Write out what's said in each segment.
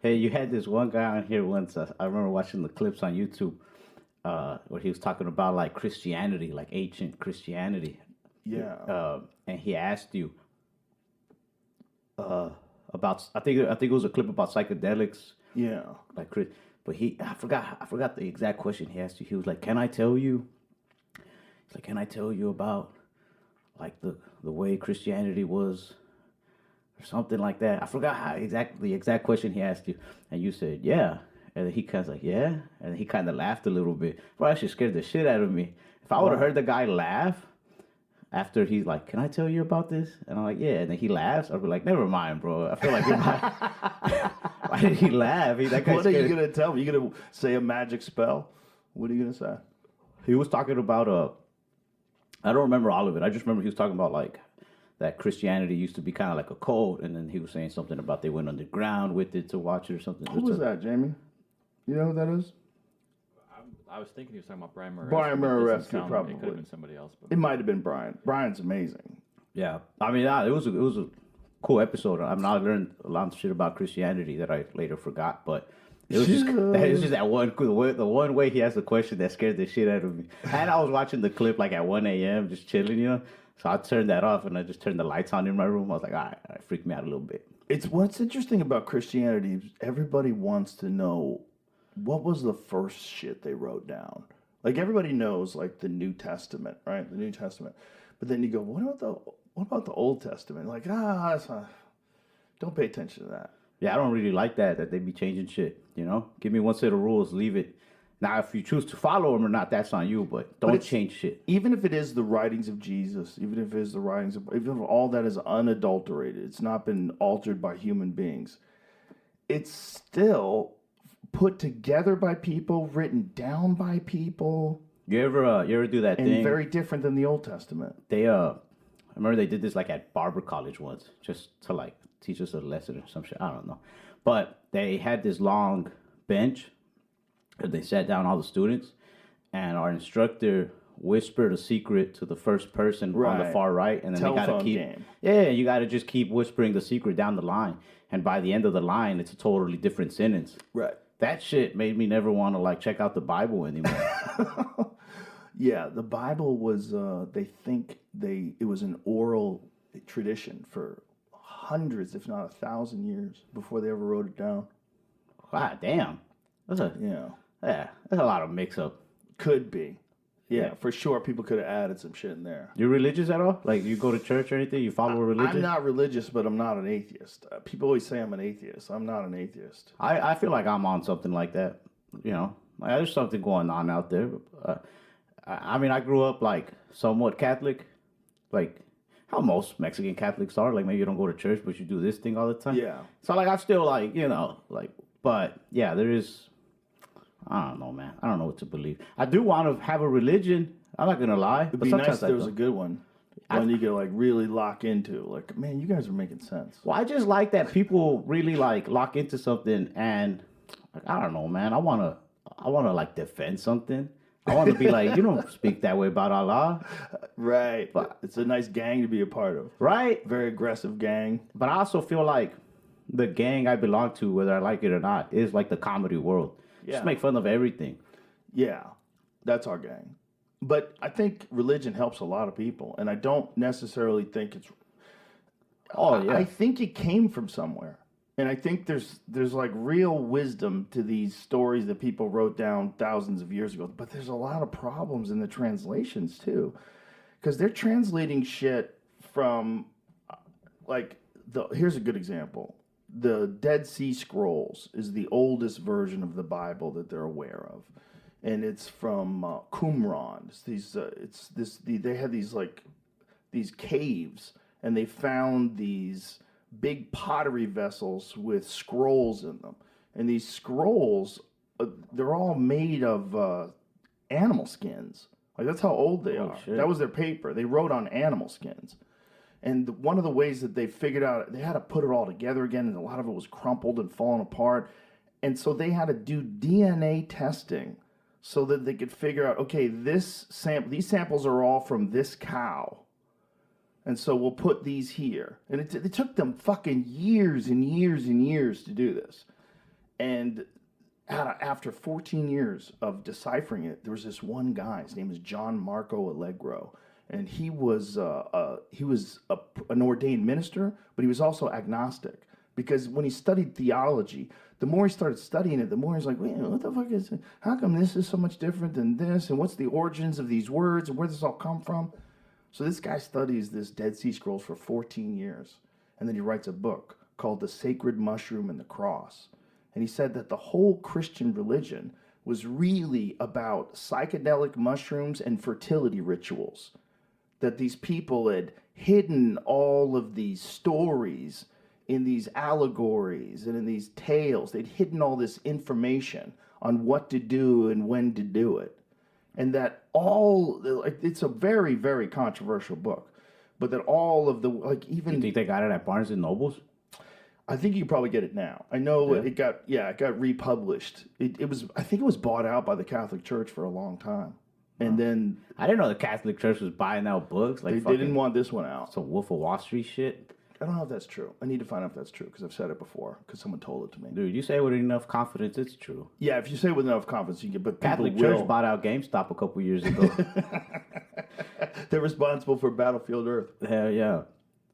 Hey, you had this one guy on here once. I remember watching the clips on YouTube where he was talking about like Christianity, like ancient Christianity, Yeah. and he asked you uh, about. I think it was a clip about psychedelics, Yeah. like Chris. But I forgot the exact question he asked you. He was like, "Can I tell you?" He's like, "Can I tell you about like the way Christianity was?" Or something like that. I forgot how the exact question he asked you, and you said yeah, and then he kind of like yeah, and he kind of laughed a little bit. Well, actually scared the shit out of me. If I would have Why? heard the guy laugh after he's like, "Can I tell you about this?" and I'm like, "Yeah," and then he laughs, I'd be like, "Never mind, bro. I feel like you're my." Why did he laugh? That guy What are you scared. gonna tell me? You gonna say a magic spell? What are you gonna say? He was talking about I don't remember all of it. I just remember he was talking about like that Christianity used to be kind of like a cult, and then he was saying something about they went underground with it to watch it or something. Who was that, Jamie? You know who that is? I was thinking he was talking about Brian Muraresku, Brian but it doesn't Muraresku, sound like it could have probably. been somebody else. But It might have been Brian. Brian's amazing. Yeah, I mean, it was a cool episode. I mean, I learned a lot of shit about Christianity that I later forgot, but it was just it was just that one the one way he asked the question that scared the shit out of me. And I was watching the clip like at 1 a.m. just chilling, you know. So I turned that off and I just turned the lights on in my room. I was like, all right, it freaked me out a little bit. It's what's interesting about Christianity is everybody wants to know what was the first shit they wrote down. Like everybody knows like the New Testament, right? The New Testament. But then you go, what about the Old Testament? Like, that's not, don't pay attention to that. Yeah, I don't really like that they be changing shit. You know, give me one set of rules, leave it. Now, if you choose to follow them or not, that's on you. But don't it's- change shit. Even if it is the writings of Jesus, even if it is the writings of, even if all that is unadulterated, it's not been altered by human beings, it's still put together by people, written down by people, You ever do that and thing? very different than the Old Testament. I remember they did this like at Barber College once, just to like teach us a lesson or some shit. I don't know, but they had this long bench, and they sat down all the students, and our instructor whispered a secret to the first person on the Right. far right, and then they gotta Telephone keep game. yeah, you gotta just keep whispering the secret down the line, and by the end of the line, it's a totally different sentence. Right. That shit made me never want to like check out the Bible anymore. Yeah, the Bible was. They think it was an oral tradition for hundreds, if not 1,000 years, before they ever wrote it down. God damn, that's a Yeah, yeah, that's a lot of mix up. could be. Yeah, Yeah. for sure. People could have added some shit in there. You religious at all? Like you go to church or anything? You follow a religion? I'm not religious, but I'm not an atheist. People always say I'm an atheist. I'm not an atheist. I feel like I'm on something like that. You know, like, there's something going on out there. I mean, I grew up like somewhat Catholic, like how most Mexican Catholics are. Like maybe you don't go to church, but you do this thing all the time. Yeah. So like I'm still like like, but yeah, there is. I don't know, man. I don't know what to believe. I do want to have a religion. I'm not gonna lie. It'd but be nice sometimes if I there was a don't. good one. One you could like really lock into. Like, man, you guys are making sense. Well, I just like that people really like lock into something, and like, I don't know, man. I wanna like defend something. I want to be like, you don't speak that way about Allah, Right. But- It's a nice gang to be a part of. right? Very aggressive gang. But I also feel like the gang I belong to, whether I like it or not, is like the comedy world. Yeah. Just make fun of everything. Yeah, that's our gang. But I think religion helps a lot of people, and I don't necessarily think it's. Oh yeah, I think it came from somewhere, and I think there's like real wisdom to these stories that people wrote down thousands of years ago. But there's a lot of problems in the translations too, because they're translating shit from, like here's a good example. The Dead Sea Scrolls is the oldest version of the Bible that they're aware of, and it's from Qumran. They had these caves, and they found these big pottery vessels with scrolls in them, and these scrolls they're all made of animal skins. Like that's how old they are. shit. That was their paper. They wrote on animal skins. And one of the ways that they figured out, they had to put it all together again, and a lot of it was crumpled and falling apart. And so they had to do DNA testing so that they could figure out, okay, these samples are all from this cow. And so we'll put these here. And it took them fucking years and years and years to do this. And after 14 years of deciphering it, there was this one guy. His name is John Marco Allegro, and he was an ordained minister, but he was also agnostic, because when he studied theology, the more he started studying it, the more he's like, wait, what the fuck is it? How come this is so much different than this? And what's the origins of these words? And where does this all come from? So this guy studies this Dead Sea Scrolls for 14 years. And then he writes a book called The Sacred Mushroom and the Cross. And he said that the whole Christian religion was really about psychedelic mushrooms and fertility rituals. That these people had hidden all of these stories in these allegories and in these tales. They'd hidden all this information on what to do and when to do it. And that it's a very, very controversial book, but that all of the, like, even... You think they got it at Barnes and Nobles? I think you can probably get it now. I know it got republished. I think it was bought out by the Catholic Church for a long time. And then... I didn't know the Catholic Church was buying out books. Like they didn't want this one out. Some Wolf of Wall Street shit. I don't know if that's true. I need to find out if that's true, because I've said it before, because someone told it to me. Dude, you say it with enough confidence, it's true. Yeah, if you say it with enough confidence, you get. But Catholic Church bought out GameStop a couple years ago. They're responsible for Battlefield Earth. Hell yeah.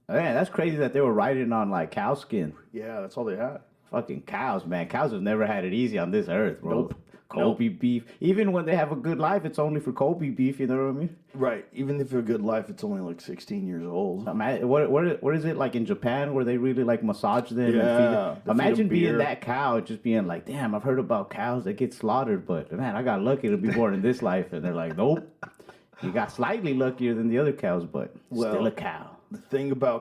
Man, that's crazy that they were riding on like cow skin. Yeah, that's all they had. Fucking cows, man. Cows have never had it easy on this earth, bro. Nope. Kobe beef. Even when they have a good life, it's only for Kobe beef, you know what I mean? Right. Even if you're a good life, it's only like 16 years old. What is it like in Japan where they really like massage them and feed them? Imagine being that cow, just being like, damn, I've heard about cows that get slaughtered, but man, I got lucky to be born in this life. And they're like, nope. You got slightly luckier than the other cows, but still a cow. The thing about